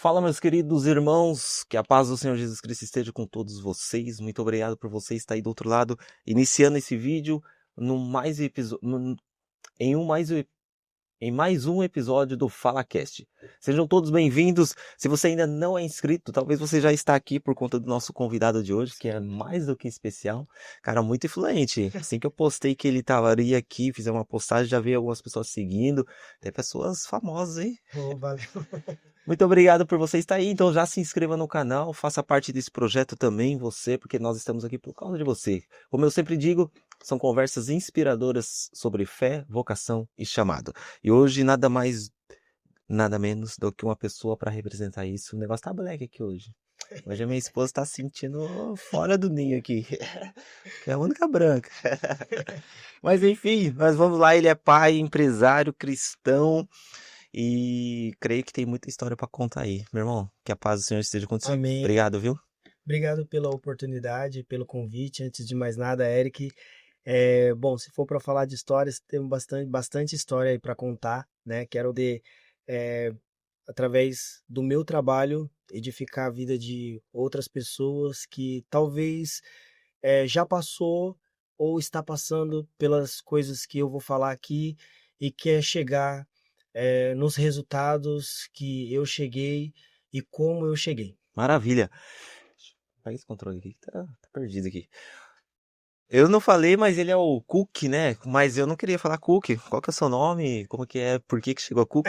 Fala, meus queridos irmãos, que a paz do Senhor Jesus Cristo esteja com todos vocês. Muito obrigado por você estar aí do outro lado, iniciando esse vídeo no mais episódio, em um mais em mais um episódio do FalaCast. Sejam todos bem-vindos. Se você ainda não é inscrito, talvez você já está aqui por conta do nosso convidado de hoje, que é mais do que especial. Cara, muito influente. Assim que eu postei que ele estaria aqui, fiz uma postagem, já vi algumas pessoas seguindo. Tem pessoas famosas, hein? Oh, valeu. Muito obrigado por você estar aí. Então já se inscreva no canal, faça parte desse projeto também, você, porque nós estamos aqui por causa de você. Como eu sempre digo, são conversas inspiradoras sobre fé, vocação e chamado. E hoje nada mais, nada menos do que uma pessoa para representar isso. O negócio tá black aqui hoje. Hoje a minha esposa tá sentindo fora do ninho aqui. Que é a única branca. Mas enfim, nós vamos lá. Ele é pai, empresário, cristão. E creio que tem muita história para contar aí. Meu irmão, que a paz do Senhor esteja com você. Amém. Obrigado, viu? Obrigado pela oportunidade, pelo convite. Antes de mais nada, Eric, bom, se for para falar de histórias, temos bastante história aí para contar, né? Quero é, através do meu trabalho, edificar a vida de outras pessoas que talvez já passou ou está passando pelas coisas que eu vou falar aqui e quer chegar nos resultados que eu cheguei e como eu cheguei. Maravilha. Pega esse controle aqui, que tá perdido aqui. Eu não falei, mas ele é o Cook, né? Mas eu não queria falar Cook. Qual que é o seu nome? Como que é? Por que que chegou a Cook?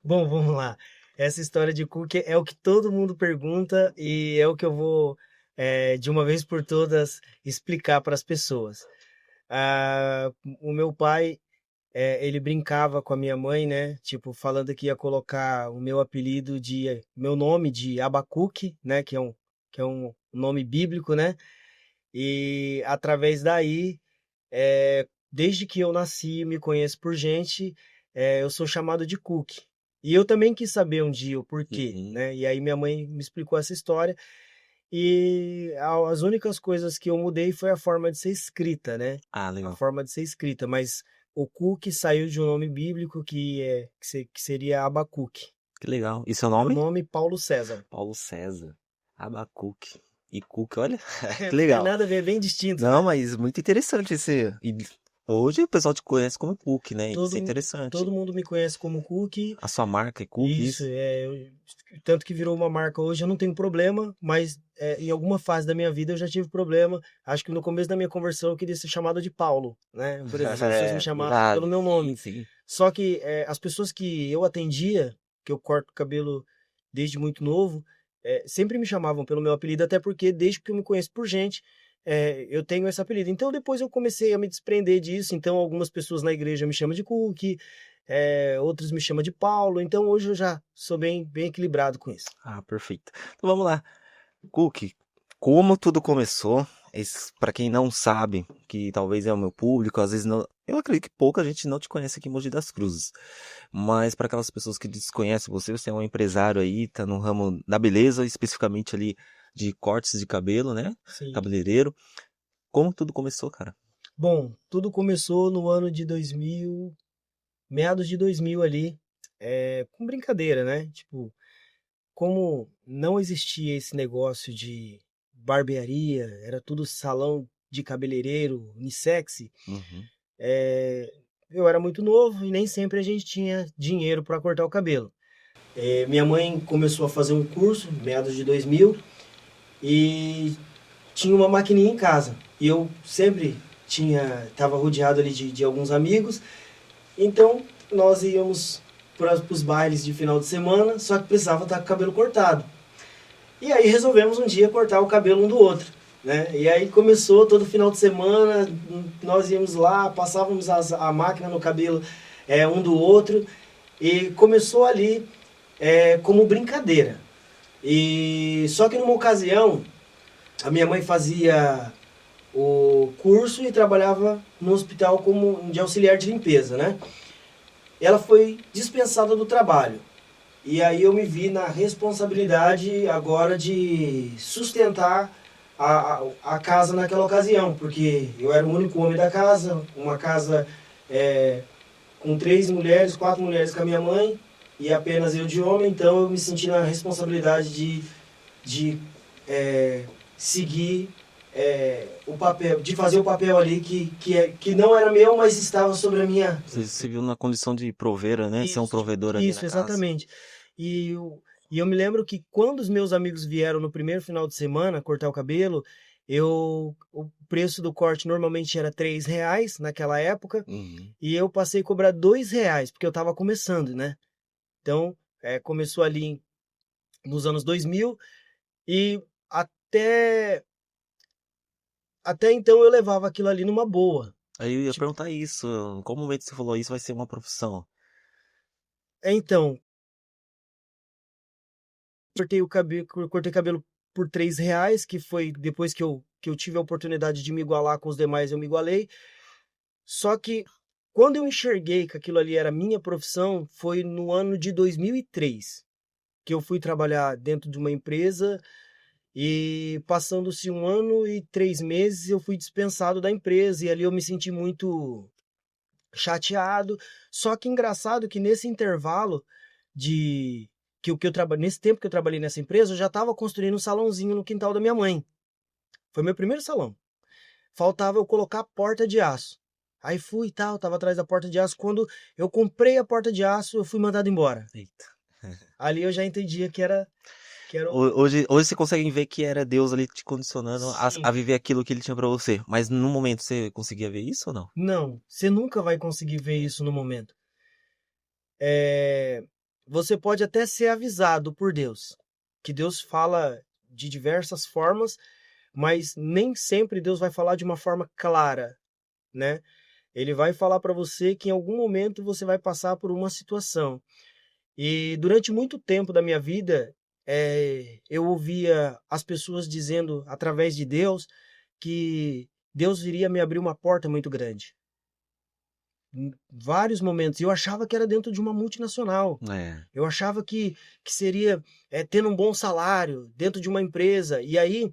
Bom, vamos lá. Essa história de cookie é o que todo mundo pergunta e é o que eu vou, de uma vez por todas, explicar para as pessoas. O meu pai, ele brincava com a minha mãe, né? Tipo, falando que ia colocar o meu apelido meu nome de Abacuque, né? Que é um nome bíblico, né? E através daí, desde que eu nasci, me conheço por gente, eu sou chamado de Cook. E eu também quis saber um dia o porquê, Uhum. né? E aí minha mãe me explicou essa história. E as únicas coisas que eu mudei foi a forma de ser escrita, né? Ah, A legal. forma de ser escrita, mas o Cook saiu de um nome bíblico que seria Abacuque. Que legal. E seu Meu nome? nome, Paulo César. Paulo César. Abacuque. E Cook, olha, que Não tem legal. nada a ver, é bem distinto. Não, mas muito interessante esse. E hoje o pessoal te conhece como Cook, né? Isso é Todo, interessante. todo mundo me conhece como Cook. A sua marca é Cook, Isso, isso? tanto que virou uma marca hoje, eu não tenho problema, mas em alguma fase da minha vida eu já tive problema. Acho que no começo da minha conversão eu queria ser chamado de Paulo, né? Por exemplo, as pessoas me É, chamavam pelo verdade. meu Sim, nome. sim. Só que as pessoas que eu atendia, que eu corto o cabelo desde muito novo, sempre me chamavam pelo meu apelido, até porque desde que eu me conheço por gente, eu tenho esse apelido. Então depois eu comecei a me desprender disso. Então algumas pessoas na igreja me chamam de Cook, outros me chamam de Paulo. Então hoje eu já sou bem equilibrado com isso. Ah, perfeito. Então vamos lá. Cook, como tudo começou? Para quem não sabe, que talvez é o meu público, às vezes não. Eu acredito que pouca gente não te conhece aqui em Mogi das Cruzes. Mas para aquelas pessoas que desconhecem você, você é um empresário aí, tá no ramo da beleza, especificamente ali de cortes de cabelo, né? Sim. Cabeleireiro. Como tudo começou, cara? Bom, tudo começou no ano de 2000, meados de 2000 ali, com brincadeira, né? Tipo, como não existia esse negócio de barbearia, era tudo salão de cabeleireiro, unissex, Uhum. eu era muito novo e nem sempre a gente tinha dinheiro para cortar o cabelo. Minha mãe começou a fazer um curso, meados de 2000, e tinha uma maquininha em casa. E eu sempre estava rodeado ali de alguns amigos, então nós íamos para os bailes de final de semana, só que precisava estar com o cabelo cortado. E aí resolvemos um dia cortar o cabelo um do outro, né? E aí começou todo final de semana, nós íamos lá, passávamos a máquina no cabelo um do outro, e começou ali como brincadeira. E só que numa ocasião, a minha mãe fazia o curso e trabalhava no hospital como de auxiliar de limpeza, né? Ela foi dispensada do trabalho. E aí eu me vi na responsabilidade agora de sustentar a casa naquela ocasião, porque eu era o único homem da casa, uma casa com 3 mulheres, 4 mulheres com a minha mãe, e apenas eu de homem, então eu me senti na responsabilidade de seguir o papel, de fazer o papel ali que não era meu, mas estava sobre a minha... Você se viu na condição de proveira, né? Ser um provedor ali na casa. Exatamente. E eu me lembro que quando os meus amigos vieram no primeiro final de semana cortar o cabelo, o preço do corte normalmente era R$ 3 naquela época, e eu passei a cobrar R$ 2, porque eu estava começando, né? Então, começou ali nos anos 2000, e até então eu levava aquilo ali numa boa. Aí eu ia Tipo, perguntar isso. Em qual momento você falou isso vai ser uma profissão? então, cortei cabelo por R$ 3, que foi depois que eu tive a oportunidade de me igualar com os demais, eu me igualei. Só que quando eu enxerguei que aquilo ali era minha profissão, foi no ano de 2003, que eu fui trabalhar dentro de uma empresa e passando-se 1 ano e 3 meses eu fui dispensado da empresa e ali eu me senti muito chateado. Só que engraçado que nesse intervalo de que eu trabalhei, nesse tempo que eu trabalhei nessa empresa, eu já estava construindo um salãozinho no quintal da minha mãe. Foi meu primeiro salão. Faltava eu colocar a porta de aço. Aí fui e tal, tava atrás da porta de aço. Quando eu comprei a porta de aço, eu fui mandado embora. Eita. Ali eu já entendia que era Hoje você consegue ver que era Deus ali te condicionando a Sim. viver aquilo que ele tinha pra você. Mas no momento você conseguia ver isso ou não? Não, você nunca vai conseguir ver isso no momento. Você pode até ser avisado por Deus, que Deus fala de diversas formas, mas nem sempre Deus vai falar de uma forma clara, né? Ele vai falar para você que em algum momento você vai passar por uma situação. E durante muito tempo da minha vida, eu ouvia as pessoas dizendo, através de Deus, que Deus iria me abrir uma porta muito grande. Em vários momentos. E eu achava que era dentro de uma multinacional. É. Eu achava que seria tendo um bom salário dentro de uma empresa. E aí,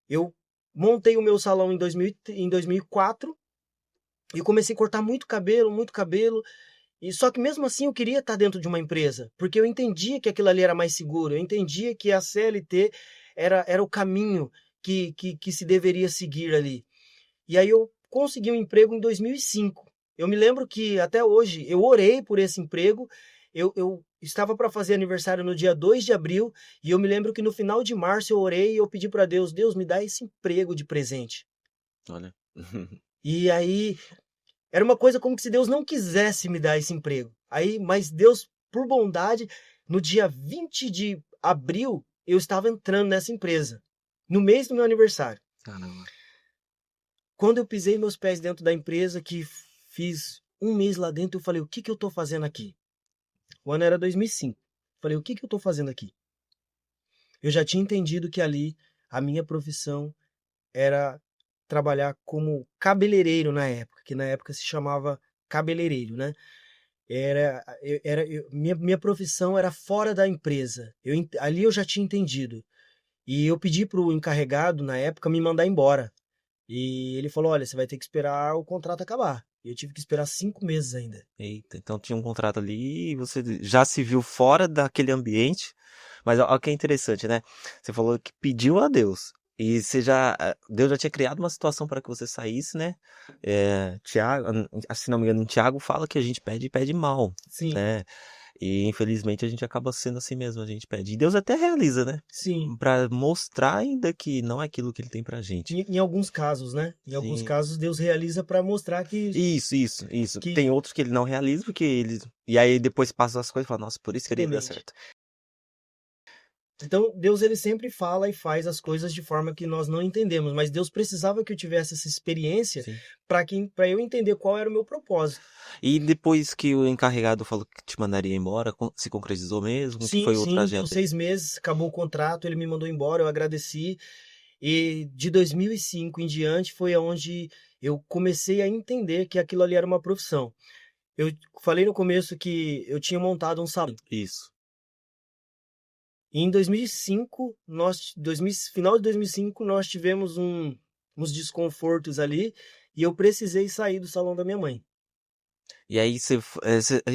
eu montei o meu salão em 2004 e comecei a cortar muito cabelo, muito cabelo. E só que mesmo assim eu queria estar dentro de uma empresa, porque eu entendia que aquilo ali era mais seguro, eu entendia que a CLT era o caminho que se deveria seguir ali. E aí eu consegui um emprego em 2005. Eu me lembro que até hoje eu orei por esse emprego, eu estava para fazer aniversário no dia 2 de abril, e eu me lembro que no final de março eu orei e eu pedi para Deus, Deus me dá esse emprego de presente. Olha. E aí era uma coisa como que se Deus não quisesse me dar esse emprego. Aí, mas Deus, por bondade, no dia 20 de abril, eu estava entrando nessa empresa, no mês do meu aniversário. Caramba. Quando eu pisei meus pés dentro da empresa, que fiz um mês lá dentro, eu falei, o que eu estou fazendo aqui? O ano era 2005. Falei, o que eu estou fazendo aqui? Eu já tinha entendido que ali a minha profissão era trabalhar como cabeleireiro na época, que na época se chamava cabeleireiro, né? Minha profissão era fora da empresa. Ali eu já tinha entendido. E eu pedi para o encarregado, na época, me mandar embora. E ele falou, olha, você vai ter que esperar o contrato acabar. E eu tive que esperar 5 meses ainda. Eita, então tinha um contrato ali e você já se viu fora daquele ambiente. Mas olha o que é interessante, né? Você falou que pediu a Deus. E Deus já tinha criado uma situação para que você saísse, né? Tiago, se não me engano, em Tiago fala que a gente pede e pede mal, Sim, né? E infelizmente a gente acaba sendo assim mesmo, a gente pede. E Deus até realiza, né? sim. Para mostrar ainda que não é aquilo que ele tem pra gente. Em alguns casos, né? Em alguns Sim. casos, Deus realiza para mostrar Isso. que Tem outros que ele não realiza, porque ele. E aí depois passa as coisas e fala, nossa, por isso que ele ia dar exatamente. certo. Então, Deus ele sempre fala e faz as coisas de forma que nós não entendemos, mas Deus precisava que eu tivesse essa experiência Sim. para eu entender qual era o meu propósito. E depois que o encarregado falou que te mandaria embora, se concretizou mesmo? Que Sim, foi o sim, com trajeto? 6 meses acabou o contrato, ele me mandou embora, eu agradeci. E de 2005 em diante foi onde eu comecei a entender que aquilo ali era uma profissão. Eu falei no começo que eu tinha montado um salão. Isso. E em 2005, final de 2005, nós tivemos uns desconfortos ali e eu precisei sair do salão da minha mãe. E aí esse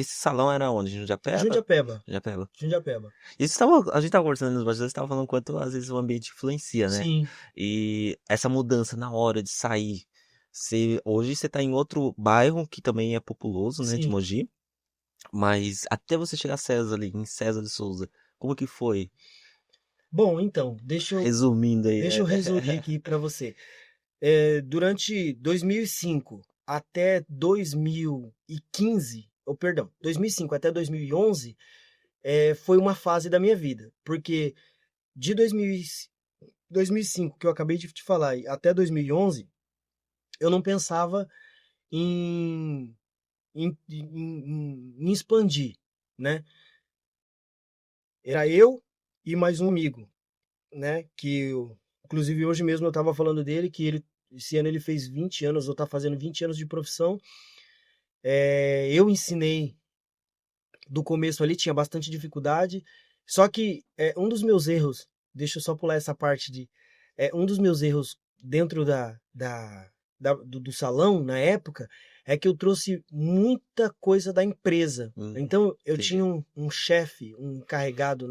salão era onde? Jundiapeba? Jundiapeba. Jundiapeba. Jundiapeba. A gente tava conversando nos bastidores, tava falando quanto às vezes o ambiente influencia, né? Sim. E essa mudança na hora de sair. Hoje você tá em outro bairro que também é populoso, né, de Sim. Mogi. Mas até você chegar a César ali, em César de Souza, como que foi? Bom, então, Resumindo aí, deixa né? eu resumir aqui para você. Durante 2005 até 2015, ou perdão, 2005 até 2011, foi uma fase da minha vida, porque de 2005, que eu acabei de te falar, até 2011, eu não pensava em, em expandir, né? Era eu e mais um amigo, né? Inclusive hoje mesmo eu estava falando dele, esse ano ele fez 20 anos, ou está fazendo 20 anos de profissão. Eu ensinei do começo ali, tinha bastante dificuldade, só que um dos meus erros, deixa eu só pular essa parte um dos meus erros dentro do salão, na época, é que eu trouxe muita coisa da empresa. Então, eu Entendi. tinha um chefe, um encarregado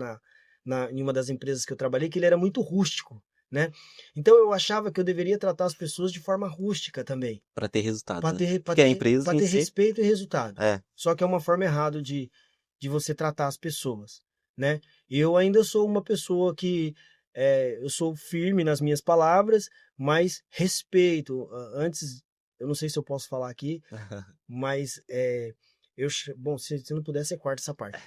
em uma das empresas que eu trabalhei, que ele era muito rústico, né? Então, eu achava que eu deveria tratar as pessoas de forma rústica também, Pra ter resultado, para né? ter, para Porque a ter, empresa para em ter si, respeito e resultado. é, Só que é uma forma errada de você tratar as pessoas, né? Eu ainda sou uma pessoa que eu sou firme nas minhas palavras, mas respeito. Antes, eu não sei se eu posso falar aqui, mas bom, se não puder, você corta essa parte.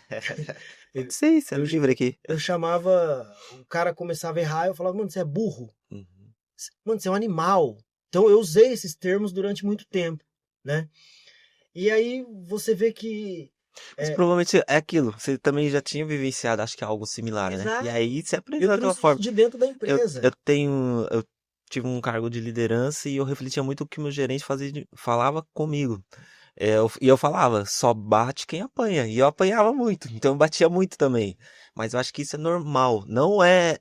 pode ser isso, é Eu, livre aqui. eu chamava, o cara começava a errar, eu falava, mano, você é burro, Uhum. mano, você é um animal. Então eu usei esses termos durante muito tempo, né? E aí você vê que Mas é, provavelmente é aquilo, você também já tinha vivenciado, acho que algo similar, né? E exato. aí você aprendeu Eu daquela trouxe isso forma. de dentro da Eu empresa. eu tive um cargo de liderança e eu refletia muito o que o meu gerente falava comigo. E eu falava, só bate quem apanha. E eu apanhava muito, então eu batia muito também. Mas eu acho que isso é normal, não é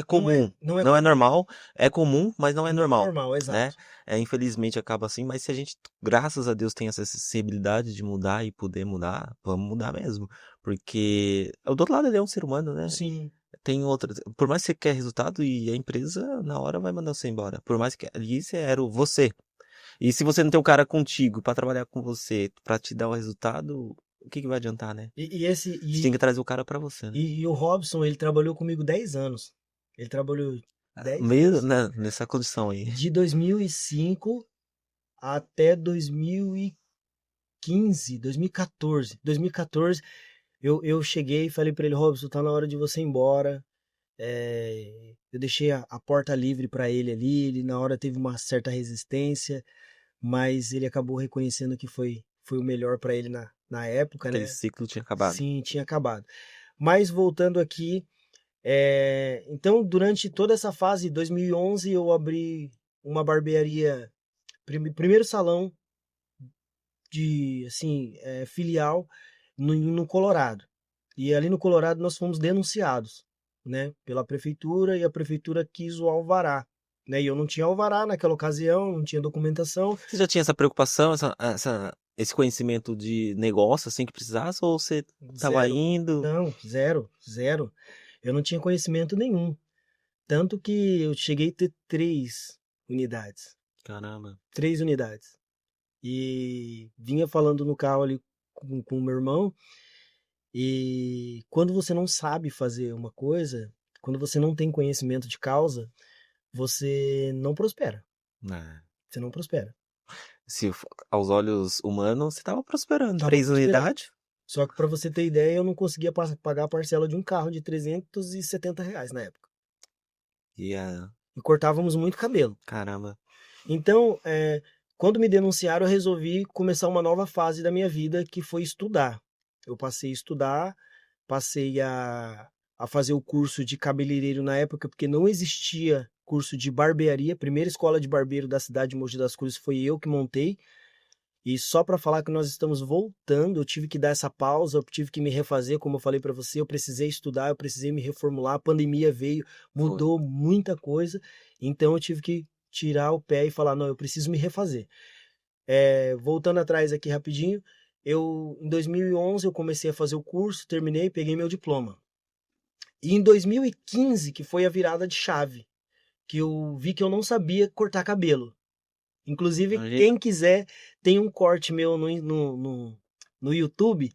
comum. Não é Não é comum. normal, é comum, mas não é Não é normal, normal, né? exato. Infelizmente acaba assim, mas se a gente, graças a Deus, tem essa sensibilidade de mudar e poder mudar, vamos mudar mesmo. Porque do outro lado ele é um ser humano, né? Sim, Tem outra. Por mais que você quer resultado e a empresa na hora vai mandar você embora. Por mais que ali você era você. E se você não tem um cara contigo pra trabalhar com você, pra te dar o resultado, o que que vai adiantar, né? e, e esse Você tem que trazer o cara pra você, né? e o Robson, ele trabalhou comigo 10 anos. Ele trabalhou 10 Meio, anos. né, nessa condição aí. De 2005 até 2015, 2014. 2014, eu cheguei e falei para ele, Robson, tá na hora de você ir embora. Eu deixei a porta livre para ele ali, ele na hora teve uma certa resistência, mas ele acabou reconhecendo que foi o melhor para ele na época, Aquele né? ciclo tinha acabado. Sim, tinha acabado. Mas voltando aqui, então durante toda essa fase, 2011, eu abri uma barbearia, primeiro salão de, assim, filial no Colorado. E ali no Colorado nós fomos denunciados, né, pela prefeitura, e a prefeitura quis o alvará, né? E eu não tinha alvará naquela ocasião, não tinha documentação. Você já tinha essa preocupação, esse conhecimento de negócio, assim, que precisasse, ou você tava Zero. indo? Não, zero, zero. Eu não tinha conhecimento nenhum. Tanto que eu cheguei a ter 3 unidades. Caramba. 3 unidades. E vinha falando no carro ali com o meu irmão. E quando você não sabe fazer uma coisa, quando você não tem conhecimento de causa, você não prospera. Né? Você não prospera. Aos olhos humanos, você tava prosperando. Tava 3 unidades? prosperando. Só que para você ter ideia, eu não conseguia pagar a parcela de um carro de R$ 370 na época. E E cortávamos muito cabelo. caramba. Então, quando me denunciaram, eu resolvi começar uma nova fase da minha vida, que foi estudar. Eu passei a estudar, passei a fazer o curso de cabeleireiro na época, porque não existia curso de barbearia. Primeira escola de barbeiro da cidade de Mogi das Cruzes foi eu que montei. E só para falar que nós estamos voltando, eu tive que dar essa pausa, eu tive que me refazer, como eu falei para você, eu precisei estudar, eu precisei me reformular, a pandemia veio, Foi. mudou muita coisa, então eu tive que tirar o pé e falar, não, eu preciso me refazer. Voltando atrás aqui rapidinho, em 2011 eu comecei a fazer o curso, terminei, peguei meu diploma. E em 2015, que foi a virada de chave, que eu vi que eu não sabia cortar cabelo. Inclusive, Imagina. quem quiser, tem um corte meu no YouTube,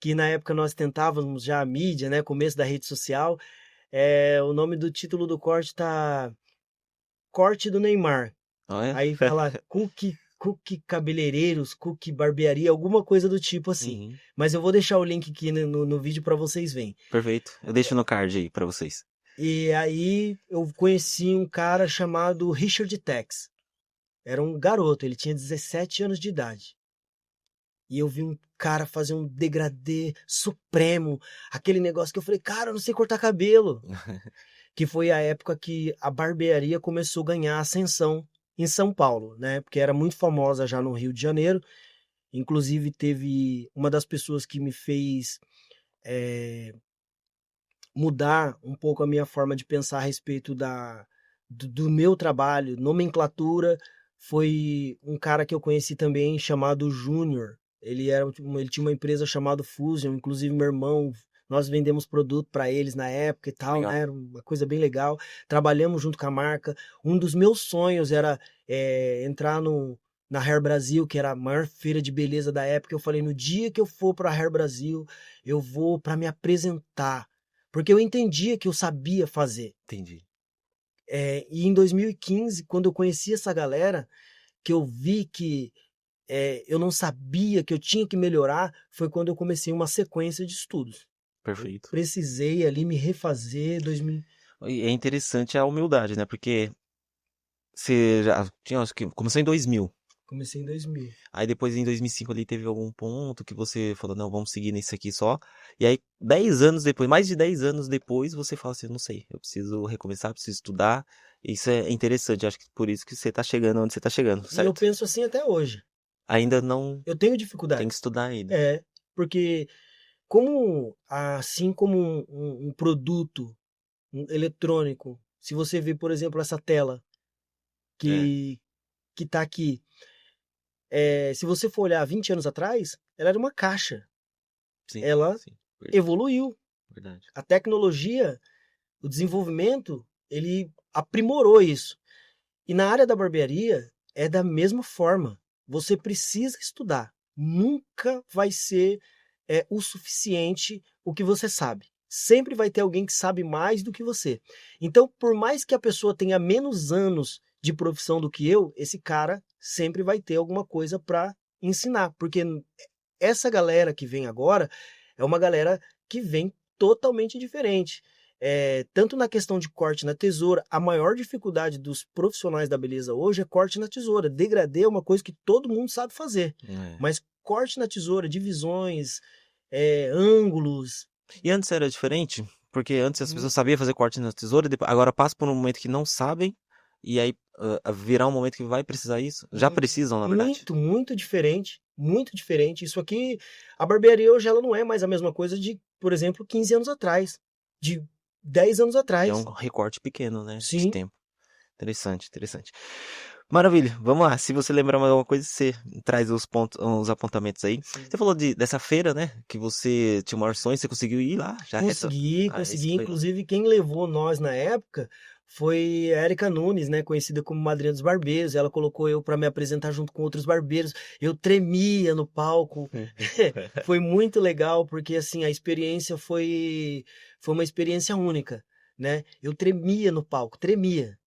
que na época nós tentávamos já a mídia, né, começo da rede social. O nome do título do corte tá Corte do Neymar. Olha. Aí fala cookie cabeleireiros, cookie barbearia, alguma coisa do tipo assim. Uhum. Mas eu vou deixar o link aqui no vídeo para vocês verem. Perfeito. Eu deixo no card aí pra vocês. E aí eu conheci um cara chamado Richard Tex. Era um garoto, ele tinha 17 anos de idade. E eu vi um cara fazer um degradê supremo, aquele negócio que eu falei, cara, eu não sei cortar cabelo. Que foi a época que a barbearia começou a ganhar ascensão em São Paulo, né? Porque era muito famosa já no Rio de Janeiro. Inclusive teve uma das pessoas que me fez mudar um pouco a minha forma de pensar a respeito do meu trabalho, nomenclatura, foi um cara que eu conheci também chamado Júnior. Ele tinha uma empresa chamada Fusion, inclusive meu irmão, nós vendemos produto para eles na época e tal, Legal. né? Era uma coisa bem legal. Trabalhamos junto com a marca. Um dos meus sonhos era entrar na Hair Brasil, que era a maior feira de beleza da época. Eu falei, no dia que eu for para a Hair Brasil, eu vou para me apresentar, porque eu entendia que eu sabia fazer. Entendi. E em 2015, quando eu conheci essa galera, que eu vi que eu não sabia, que eu tinha que melhorar, foi quando eu comecei uma sequência de estudos. Perfeito. Precisei ali me refazer. E é interessante a humildade, né? Porque você já tinha, acho que começou em 2000. Comecei em 2000. Aí depois em 2005 ali teve algum ponto que você falou, não, vamos seguir nesse aqui só. E aí 10 anos depois, mais de 10 anos depois, você fala assim, não sei, eu preciso recomeçar, preciso estudar. Isso é interessante, acho que por isso que você tá chegando onde você tá chegando, E eu certo? penso assim até hoje. Ainda não Eu tenho tem que dificuldades. estudar ainda. Porque assim como um produto eletrônico, se você vê, por exemplo, essa tela É, que está aqui, se você for olhar 20 anos atrás, ela era uma caixa. sim, Ela sim, evoluiu. verdade. A tecnologia, o desenvolvimento, ele aprimorou isso. E na área da barbearia é da mesma forma. Você precisa estudar. Nunca vai ser o suficiente o que você sabe. Sempre vai ter alguém que sabe mais do que você. Então, por mais que a pessoa tenha menos anos de profissão do que eu, esse cara sempre vai ter alguma coisa para ensinar. Porque essa galera que vem agora é uma galera que vem totalmente diferente. Tanto na questão de corte na tesoura, a maior dificuldade dos profissionais da beleza hoje é corte na tesoura. Degradê é uma coisa que todo mundo sabe fazer, É. mas corte na tesoura, divisões, ângulos. E antes era diferente? Porque antes as Hum, pessoas sabiam fazer corte na tesoura, agora passa por um momento que não sabem, e aí virar um momento que vai precisar isso. Já precisam, na verdade. Muito, muito diferente. Muito diferente. Isso aqui, a barbearia hoje ela não é mais a mesma coisa de, por exemplo, 15 anos atrás, de 10 anos E é atrás. um recorte pequeno, né? De Sim. tempo. Interessante, interessante. Maravilha, vamos lá. Se você lembrar mais alguma coisa, você traz os pontos, os apontamentos aí. Sim. Você falou dessa feira, né? Que você tinha o maior sonho, você conseguiu ir lá? Já Consegui, esse consegui. foi lá. Inclusive, quem levou nós na época foi a Erika Nunes, né? Conhecida como Madrinha dos Barbeiros. Ela colocou eu para me apresentar junto com outros barbeiros. Eu tremia no palco. Foi muito legal, porque assim, a experiência foi uma experiência única, né? Eu tremia no palco, tremia.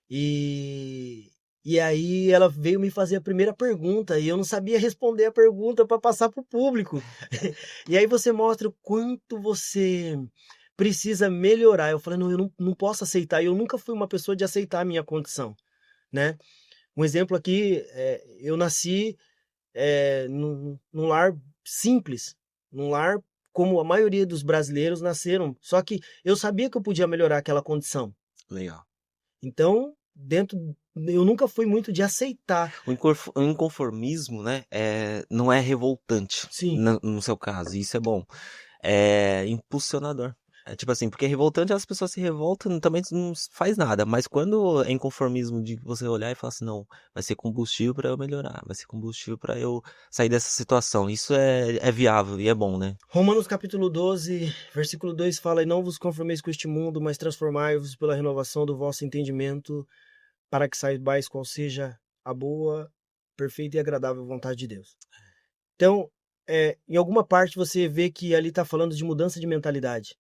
E aí ela veio me fazer a primeira pergunta e eu não sabia responder a pergunta para passar para o público. E aí você mostra o quanto você precisa melhorar. Eu falei, não, eu não posso aceitar. Eu nunca fui uma pessoa de aceitar a minha condição, né? Um exemplo aqui, eu nasci num lar simples, num lar como a maioria dos brasileiros nasceram. Só que eu sabia que eu podia melhorar aquela condição. Legal. Então, eu nunca fui muito de aceitar. O inconformismo, né? Não é revoltante Sim, no seu caso, e isso é bom. É impulsionador. É tipo assim, porque revoltante as pessoas se revoltam, também não faz nada. Mas quando é inconformismo de você olhar e falar assim, não, vai ser combustível pra eu melhorar, vai ser combustível pra eu sair dessa situação. Isso é viável e é bom, né? Romanos capítulo 12, versículo 2 fala: E não vos conformeis com este mundo, mas transformai-vos pela renovação do vosso entendimento, para que saibais qual seja a boa, perfeita e agradável vontade de Deus. Então, em alguma parte você vê que ali está falando de mudança de mentalidade,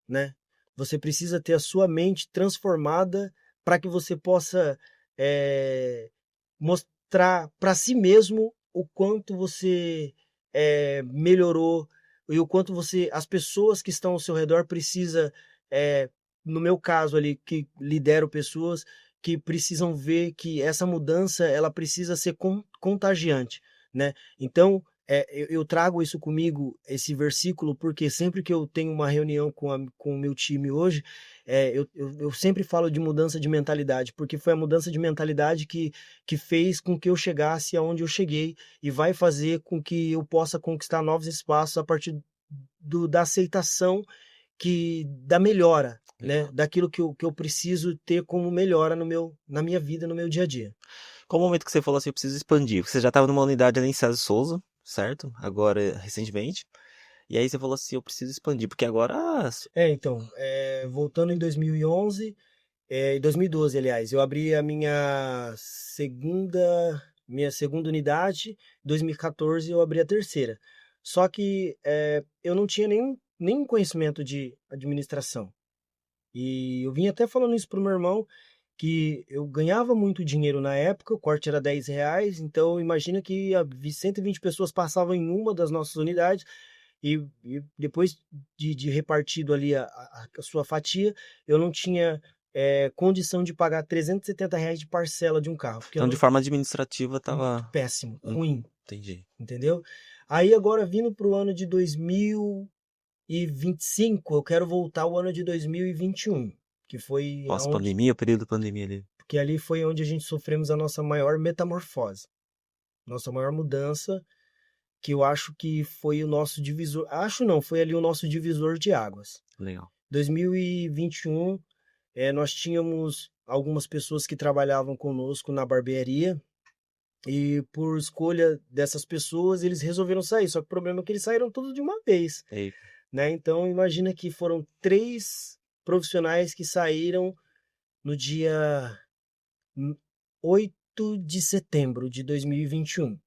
né? Você precisa ter a sua mente transformada para que você possa mostrar para si mesmo o quanto você melhorou e o quanto as pessoas que estão ao seu redor precisa, no meu caso ali, que lidero pessoas que precisam ver que essa mudança ela precisa ser contagiante, né? Então, eu trago isso comigo, esse versículo, porque sempre que eu tenho uma reunião com o meu time hoje, eu sempre falo de mudança de mentalidade, porque foi a mudança de mentalidade que fez com que eu chegasse aonde eu cheguei e vai fazer com que eu possa conquistar novos espaços a partir da aceitação da melhora, né? Legal. Daquilo que eu preciso ter como melhora na minha vida, no meu dia a dia. Qual o momento que você falou assim, eu preciso expandir? Você já estava numa unidade ali em César Souza, certo? Agora, recentemente. E aí você falou assim, eu preciso expandir, porque agora... Então, voltando em 2011, em 2012, aliás, eu abri a minha segunda unidade. Em 2014 eu abri a terceira. Só que eu não tinha nenhum conhecimento de administração. E eu vim até falando isso pro meu irmão, que eu ganhava muito dinheiro na época, o corte era R$ 10, então imagina que 120 pessoas passavam em uma das nossas unidades, e depois de repartido ali a sua fatia, eu não tinha condição de pagar R$ 370 de parcela de um carro, porque eu Então, de não, forma administrativa, tava... péssimo, Hum, ruim, entendi. entendeu? Aí agora vindo para o ano de 2025, eu quero voltar ao ano de 2021, que foi aonde, Pós-pandemia, o período da pandemia ali. porque ali foi onde a gente sofremos a nossa maior metamorfose, nossa maior mudança, que eu acho que foi o nosso divisor, acho não, foi ali o nosso divisor de águas. Legal. 2021, nós tínhamos algumas pessoas que trabalhavam conosco na barbearia, e por escolha dessas pessoas, eles resolveram sair. Só que o problema é que eles saíram todos de uma vez, E né? Então, imagina que foram 3 profissionais que saíram no dia 8 de setembro de 2021,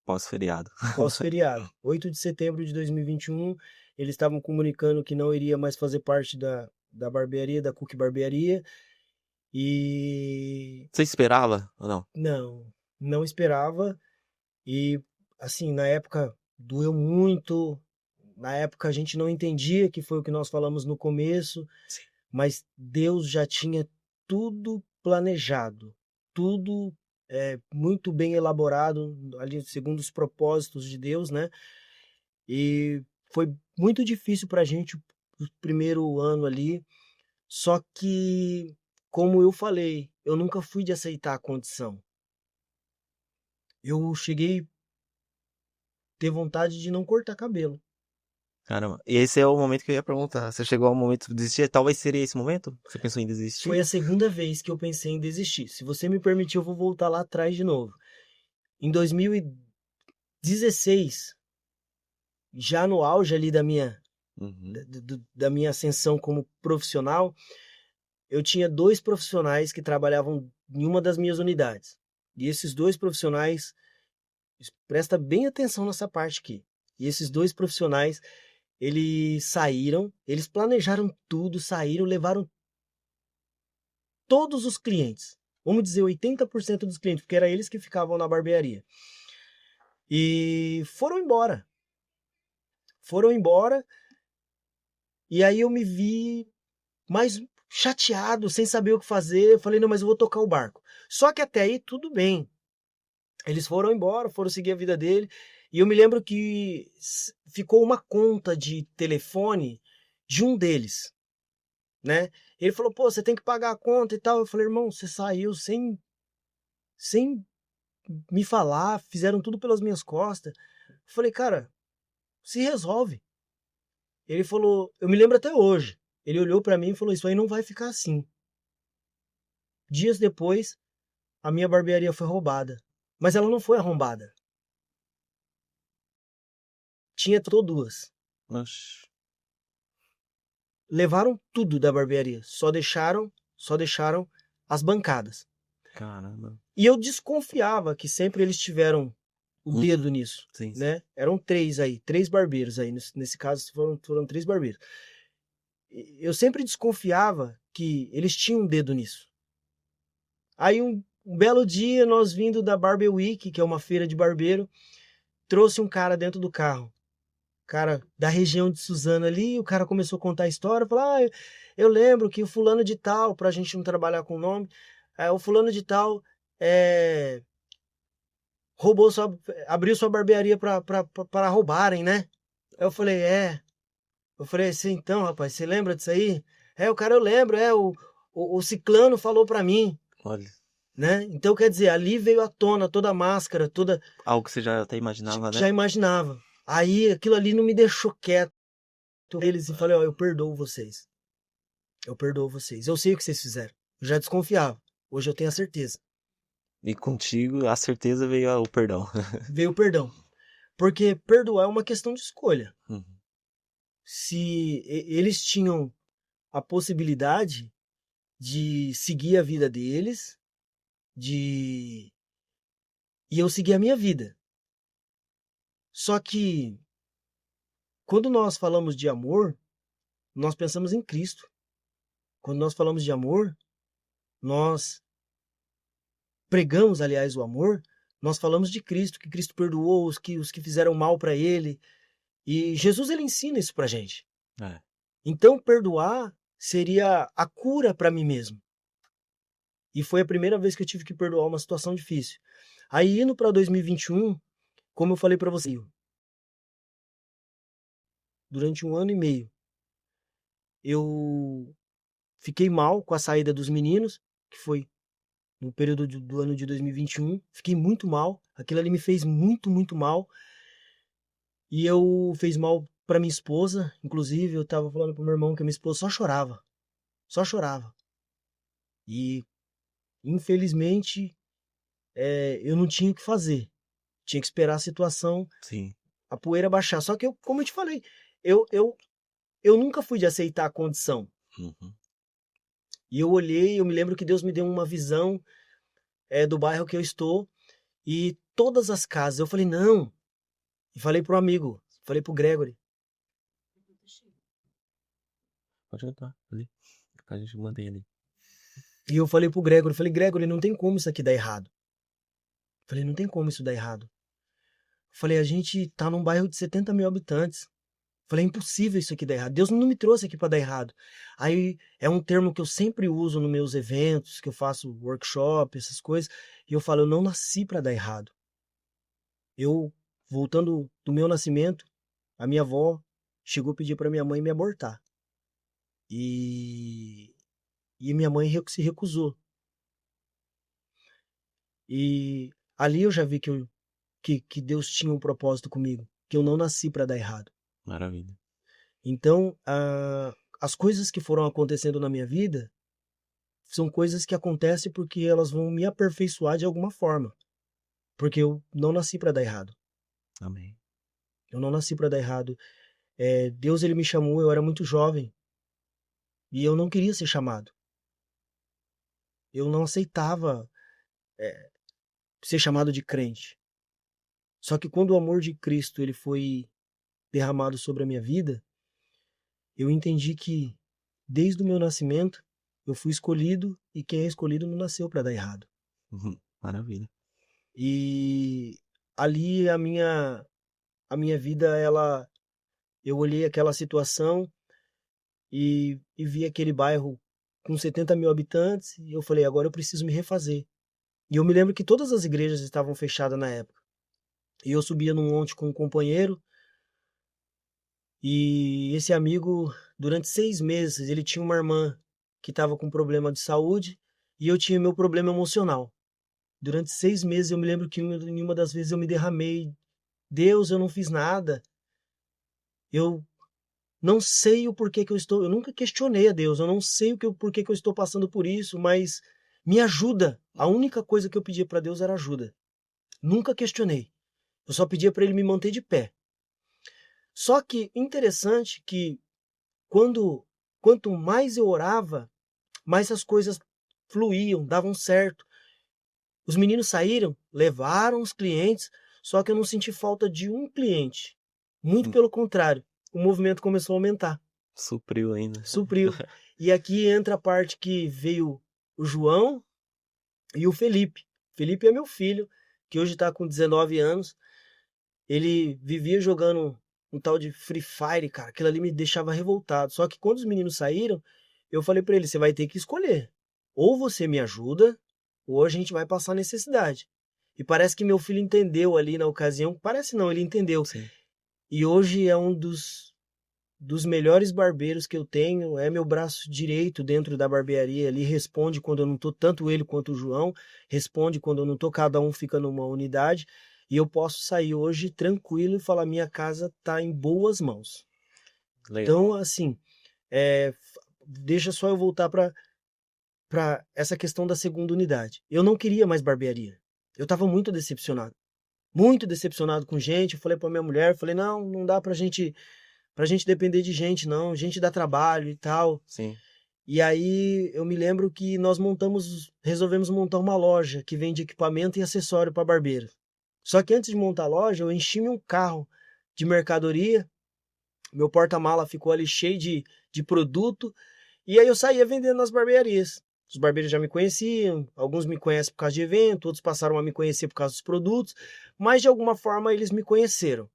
pós-feriado. pós-feriado. 8 de setembro de 2021, eles estavam comunicando que não iria mais fazer parte da barbearia, da Cook Barbearia, e Você esperava ou não? não esperava. E assim, na época doeu muito. Na época a gente não entendia, que foi o que nós falamos no começo, Sim. mas Deus já tinha tudo planejado, tudo muito bem elaborado ali segundo os propósitos de Deus, né? E foi muito difícil para a gente o primeiro ano ali, só que, como eu falei, eu nunca fui de aceitar a condição. Eu cheguei a ter vontade de não cortar cabelo. Caramba. E esse é o momento que eu ia perguntar. Você chegou ao momento de desistir? Talvez seria esse momento? Você pensou em Foi desistir? a segunda vez que eu pensei em desistir. Se você me permitir, eu vou voltar lá atrás de novo. Em 2016, já no auge ali Uhum. da minha ascensão como profissional, eu tinha 2 profissionais que trabalhavam em uma das minhas unidades. E esses 2 profissionais, presta bem atenção nessa parte aqui. E esses 2 profissionais, eles saíram, eles planejaram tudo, saíram, levaram todos os clientes. Vamos dizer 80% dos clientes, porque era eles que ficavam na barbearia. E foram embora. Foram embora. E aí eu me vi mais chateado, sem saber o que fazer. Eu falei, não, mas eu vou tocar o barco. Só que até aí tudo bem. Eles foram embora, foram seguir a vida dele. E eu me lembro que ficou uma conta de telefone de um deles, né? Ele falou, pô, você tem que pagar a conta e tal. Eu falei, irmão, você saiu sem me falar, fizeram tudo pelas minhas costas. Eu falei, cara, se resolve. Ele falou, eu me lembro até hoje. Ele olhou pra mim e falou, isso aí não vai ficar assim. Dias depois, a minha barbearia foi roubada. Mas ela não foi arrombada. Tinha duas. Oxe, Levaram tudo da barbearia. Só deixaram as bancadas. caramba. E eu desconfiava que sempre eles tiveram o Hum, dedo nisso, sim, sim. né? Eram três barbeiros aí. Nesse caso foram três barbeiros. Eu sempre desconfiava que eles tinham um dedo nisso. Aí um belo dia, nós vindo da Barber Week, que é uma feira de barbeiro, trouxe um cara dentro do carro. Cara da região de Suzano ali, o cara começou a contar a história, falou, eu lembro que o fulano de tal, pra gente não trabalhar com o nome, o fulano de tal roubou abriu sua barbearia para roubarem, né? Aí eu falei, Eu falei assim, então, rapaz, você lembra disso aí? O cara, eu lembro, o ciclano falou pra mim, Olha, né? Então, quer dizer, ali veio à tona toda a máscara, toda, algo que você já até imaginava, né? já imaginava. Aí, aquilo ali não me deixou quieto. Eles e falei, ó, eu perdoo vocês. Eu perdoo vocês. Eu sei o que vocês fizeram. Eu já desconfiava. Hoje eu tenho a certeza. E contigo, a certeza veio o perdão. Veio o perdão. Porque perdoar é uma questão de escolha. Uhum. Se eles tinham a possibilidade de seguir a vida deles, de e eu segui a minha vida. Só que quando nós falamos de amor, nós pensamos em Cristo. Quando nós falamos de amor, nós pregamos, aliás, o amor, nós falamos de Cristo, que Cristo perdoou os que fizeram mal para ele. E Jesus ele ensina isso pra gente. É. Então perdoar seria a cura para mim mesmo. E foi a primeira vez que eu tive que perdoar uma situação difícil. Aí indo para 2021, como eu falei para você, durante 1 ano e meio, eu fiquei mal com a saída dos meninos, que foi no período do ano de 2021. Fiquei muito mal. Aquilo ali me fez muito, muito mal. E eu fez mal para minha esposa. Inclusive, eu tava falando pro meu irmão que a minha esposa só chorava. Só chorava. E, infelizmente, eu não tinha o que fazer. Tinha que esperar a situação, Sim. a poeira baixar. Só que, como eu te falei, eu, eu, eu nunca fui de aceitar a condição. Uhum. E eu olhei, eu me lembro que Deus me deu uma visão do bairro que eu estou. E todas as casas, eu falei, não. E falei pro amigo, falei pro Gregory. Pode entrar ali. A gente mantém ali. E eu falei, Gregory, não tem como isso aqui dar errado. Falei, não tem como isso dar errado. Falei, a gente tá num bairro de 70 mil habitantes. Falei, é impossível isso aqui dar errado. Deus não me trouxe aqui para dar errado. Aí é um termo que eu sempre uso nos meus eventos, que eu faço workshop, essas coisas. E eu falo, eu não nasci para dar errado. Eu, voltando do meu nascimento, a minha avó chegou a pedir para minha mãe me abortar. E minha mãe se recusou. E ali eu já vi que Deus tinha um propósito comigo, que eu não nasci para dar errado. Maravilha. Então, as coisas que foram acontecendo na minha vida são coisas que acontecem porque elas vão me aperfeiçoar de alguma forma. Porque eu não nasci para dar errado. Amém. Eu não nasci para dar errado. Deus ele me chamou, eu era muito jovem. E eu não queria ser chamado. Eu não aceitava ser chamado de crente. Só que quando o amor de Cristo ele foi derramado sobre a minha vida, eu entendi que desde o meu nascimento eu fui escolhido e quem é escolhido não nasceu para dar errado. Uhum. Maravilha. E ali a minha vida eu olhei aquela situação e vi aquele bairro com 70 mil habitantes e eu falei, agora eu preciso me refazer. E eu me lembro que todas as igrejas estavam fechadas na época. E eu subia num monte com um companheiro e esse amigo, durante 6 meses, ele tinha uma irmã que estava com problema de saúde e eu tinha meu problema emocional. Durante 6 meses eu me lembro que em uma das vezes eu me derramei. Deus, eu não fiz nada. Eu não sei o porquê que eu nunca questionei a Deus, eu não sei porquê que eu estou passando por isso, mas me ajuda. A única coisa que eu pedia para Deus era ajuda. Nunca questionei. Eu só pedia para ele me manter de pé. Só que interessante que quanto mais eu orava, mais as coisas fluíam, davam certo. Os meninos saíram, levaram os clientes, só que eu não senti falta de um cliente. Muito Hum, pelo contrário, o movimento começou a aumentar. Supriu ainda. Supriu. E aqui entra a parte que veio o João e o Felipe. Felipe é meu filho, que hoje está com 19 anos. Ele vivia jogando um tal de Free Fire, cara. Aquilo ali me deixava revoltado. Só que quando os meninos saíram, eu falei para ele: você vai ter que escolher. Ou você me ajuda, ou a gente vai passar necessidade. E parece que meu filho entendeu ali na ocasião. Parece não, ele entendeu. Sim. E hoje é um dos melhores barbeiros que eu tenho, é meu braço direito dentro da barbearia. Ele responde quando eu não tô, tanto ele quanto o João, responde quando eu não tô, cada um fica numa unidade. E eu posso sair hoje tranquilo e falar: minha casa tá em boas mãos. Legal. Então, assim, deixa só eu voltar para essa questão da segunda unidade. Eu não queria mais barbearia. Eu estava muito decepcionado com gente. Eu falei para minha mulher, falei: não, não dá pra gente depender de gente, não. Gente dá trabalho e tal. Sim. E aí eu me lembro que resolvemos montar uma loja que vende equipamento e acessório para barbeiro. Só que antes de montar a loja, eu enchi meu carro de mercadoria, meu porta-mala ficou ali cheio de produto, e aí eu saía vendendo nas barbearias. Os barbeiros já me conheciam, alguns me conhecem por causa de evento, outros passaram a me conhecer por causa dos produtos, mas de alguma forma eles me conheceram.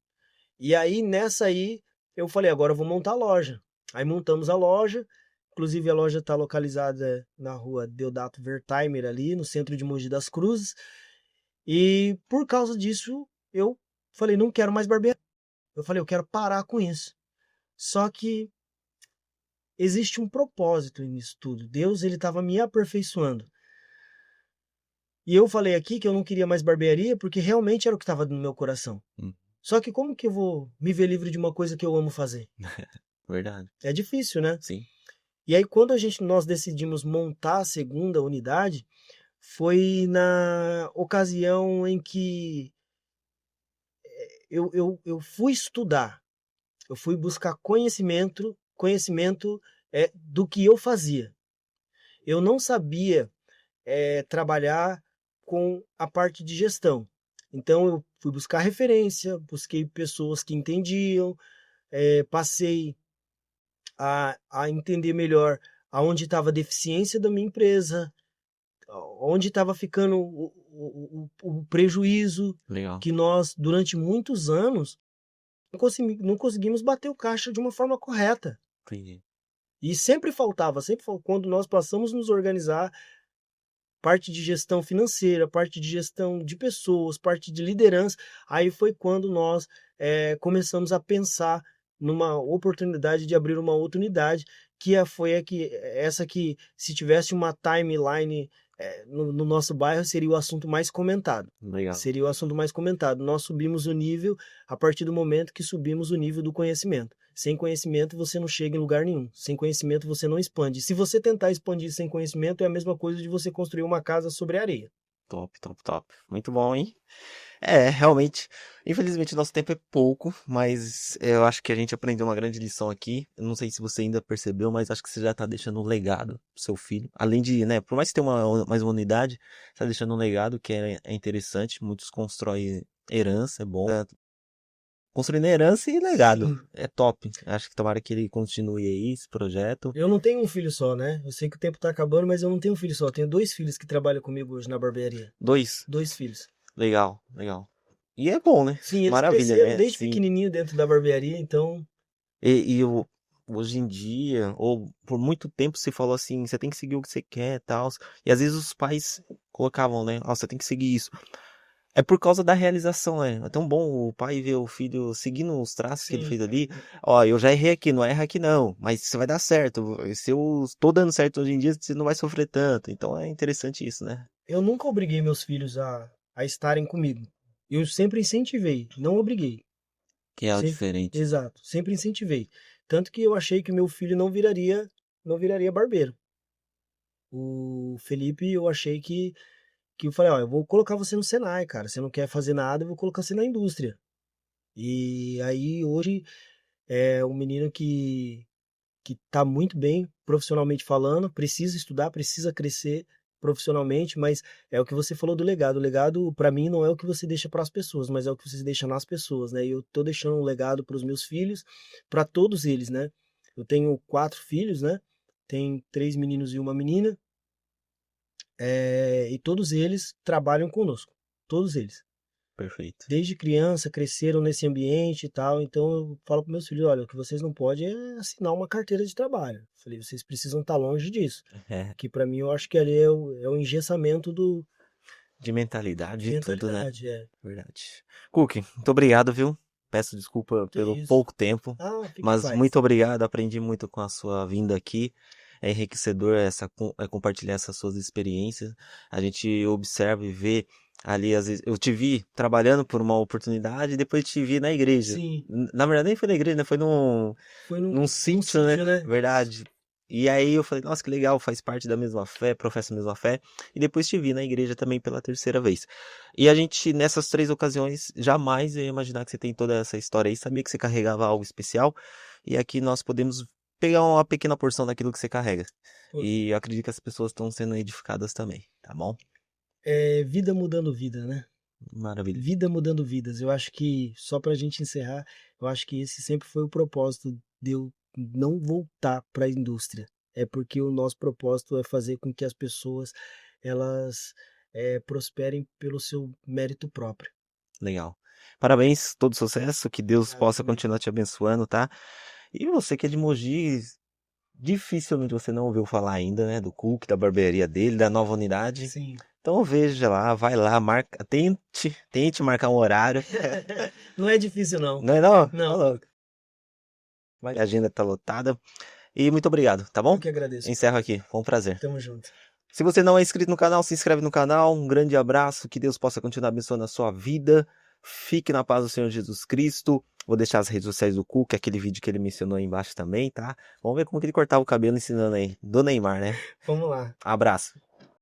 E aí, nessa aí, eu falei: agora eu vou montar a loja. Aí montamos a loja, inclusive a loja está localizada na rua Deodato Wertheimer, ali no centro de Mogi das Cruzes. E por causa disso, eu falei: não quero mais barbearia. Eu falei: eu quero parar com isso. Só que existe um propósito nisso tudo. Deus, ele estava me aperfeiçoando. E eu falei aqui que eu não queria mais barbearia porque realmente era o que estava no meu coração. Hum, Só que como que eu vou me ver livre de uma coisa que eu amo fazer? Verdade. É difícil, né? Sim. E aí quando nós decidimos montar a segunda unidade, foi na ocasião em que eu fui estudar. Eu fui buscar conhecimento do que eu fazia. Eu não sabia trabalhar com a parte de gestão. Então eu fui buscar referência, busquei pessoas que entendiam, passei a entender melhor aonde estava a deficiência da minha empresa, onde estava ficando o prejuízo, Legal. que nós, durante muitos anos, não conseguimos bater o caixa de uma forma correta. Entendi. E quando nós passamos a nos organizar, parte de gestão financeira, parte de gestão de pessoas, parte de liderança, aí foi quando nós começamos a pensar numa oportunidade de abrir uma outra unidade, essa que, se tivesse uma timeline no nosso bairro, seria o assunto mais comentado. Legal. Seria o assunto mais comentado. Nós subimos o nível a partir do momento que subimos o nível do conhecimento. Sem conhecimento, você não chega em lugar nenhum. Sem conhecimento, você não expande. Se você tentar expandir sem conhecimento, é a mesma coisa de você construir uma casa sobre areia. Top, top, top. Muito bom, hein? É, realmente. Infelizmente, nosso tempo é pouco, mas eu acho que a gente aprendeu uma grande lição aqui. Eu não sei se você ainda percebeu, mas acho que você já tá deixando um legado pro seu filho. Além de, né, por mais que tenha mais uma unidade, você tá deixando um legado que é interessante. Muitos constroem herança, é bom. Construindo herança e legado. Sim. É top. Acho que tomara que ele continue aí esse projeto. Eu não tenho um filho só, né? Eu sei que o tempo tá acabando, mas eu não tenho um filho só. Eu tenho 2 filhos que trabalham comigo hoje na barbearia. 2. 2 filhos. Legal, legal. E é bom, né? Sim, eles Maravilha, cresceram né? desde Sim. pequenininho dentro da barbearia, então Hoje em dia, ou por muito tempo se falou assim, você tem que seguir o que você quer e tal. E às vezes os pais colocavam, né? Ó, você tem que seguir isso. É por causa da realização, né? É tão bom o pai ver o filho seguindo os traços que ele sim. fez ali. Ó, eu já errei aqui, não erra aqui não. Mas você vai dar certo. Se eu tô dando certo hoje em dia, você não vai sofrer tanto. Então é interessante isso, né? Eu nunca obriguei meus filhos a estarem comigo. Eu sempre incentivei, não obriguei. Que é o Sempre, diferente. exato, sempre incentivei. Tanto que eu achei que meu filho não viraria barbeiro. O Felipe, eu achei que eu falei, ó, eu vou colocar você no Senai, cara. Você não quer fazer nada, eu vou colocar você na indústria. E aí hoje é um menino que tá muito bem profissionalmente falando, precisa estudar, precisa crescer profissionalmente, mas é o que você falou do legado. O legado, para mim, não é o que você deixa para as pessoas, mas é o que você deixa nas pessoas, né? E eu tô deixando um legado para os meus filhos, para todos eles, né? Eu tenho 4 filhos, né? Tem 3 meninos e uma menina, e todos eles trabalham conosco, todos eles. Perfeito. Desde criança cresceram nesse ambiente e tal, então eu falo para meus filhos, olha, o que vocês não podem é assinar uma carteira de trabalho. Falei, vocês precisam estar longe disso, É, que para mim eu acho que ali é o engessamento de mentalidade de e tudo, né? mentalidade, é. Verdade. Cook, muito obrigado, viu? Peço desculpa Que pelo isso. pouco tempo, Ah, fique em mas paz. muito obrigado. Aprendi muito com a sua vinda aqui. É enriquecedor compartilhar essas suas experiências. A gente observa e vê ali, às vezes, eu te vi trabalhando por uma oportunidade e depois te vi na igreja. Sim, Na verdade, nem foi na igreja, né? Foi foi num num sítio, né? sítio, né? Verdade. E aí eu falei, nossa, que legal, faz parte da mesma fé, professa a mesma fé. E depois te vi na igreja também pela terceira vez. E a gente, nessas 3 ocasiões, jamais ia imaginar que você tem toda essa história aí, sabia que você carregava algo especial. E aqui nós podemos pegar uma pequena porção daquilo que você carrega. E eu acredito que as pessoas estão sendo edificadas também, tá bom? É vida mudando vida, né? Maravilha. Vida mudando vidas. Eu acho que, só pra gente encerrar, eu acho que esse sempre foi o propósito de eu não voltar para a indústria. É porque o nosso propósito é fazer com que as pessoas elas prosperem pelo seu mérito próprio. Legal. Parabéns, todo sucesso, que Deus Obrigado possa também. continuar te abençoando, tá? E você que é de Mogi, dificilmente você não ouviu falar ainda, né? Do Cook, da barbearia dele, da nova unidade. Sim. Então veja lá, vai lá, marca, tente marcar um horário. Não é difícil, não. Não é não? Tá Não, louco. Mas a agenda tá lotada. E muito obrigado, tá eu bom? que agradeço. Encerro aqui. Foi um prazer. Tamo junto. Se você não é inscrito no canal, se inscreve no canal. Um grande abraço. Que Deus possa continuar abençoando a sua vida. Fique na paz do Senhor Jesus Cristo. Vou deixar as redes sociais do Cook, aquele vídeo que ele mencionou aí embaixo também, tá? Vamos ver como que ele cortava o cabelo ensinando aí. Do Neymar, né? Vamos lá. Abraço.